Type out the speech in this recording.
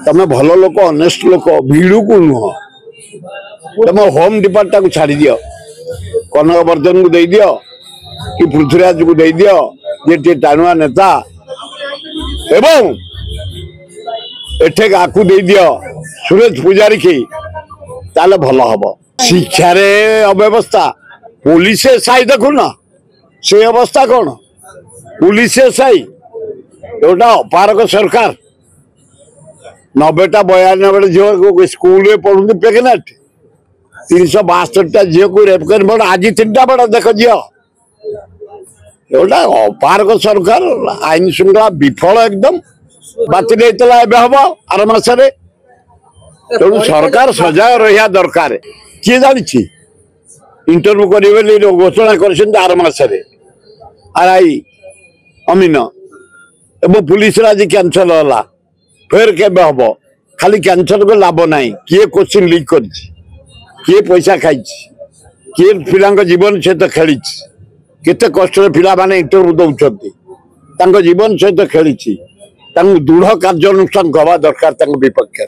तमें भल लोक अनेस्ट लोक भिड़ को नुह तुम होम डिपार्टमेंट को छाड़ दियो कनक वर्धन को दे दियो कि पृथ्वीराज को दे दियो ये टाणुआ नेता एवं एठे आकू दे दियो सुरेश पुजारी की ताले भल हम शिक्षा रे अव्यवस्था पुलिस साई देखुन से अवस्था कौन पुलिस साई एटा अपारक सरकार 90टा 92 झील स्कूल पढ़ुते प्रेगनेंट 362टा झील को रेप कर बड़ आज 3टा बड़ देख झील एटा अपारक सरकार आईन श्रृंखला विफल एकदम बातिल होता हम आर मसरे तेणु सरकार सजाग रहा दरकार किए जानी इंटरव्यू करेंगे घोषणा कर आर मसरे आरआई अमीन एवं पुलिस आज कैंसल है फिर के हम खाली कैंसल को लाभ ना किए क्वेश्चन लीक कर किए पैसा खाई किए पिला जीवन सहित खेली केते कष्ट पिला माने इंटरव्यू दौरान जीवन सहित खेली दृढ़ कार्यानुष्ठान हवा दरकार विपक्ष।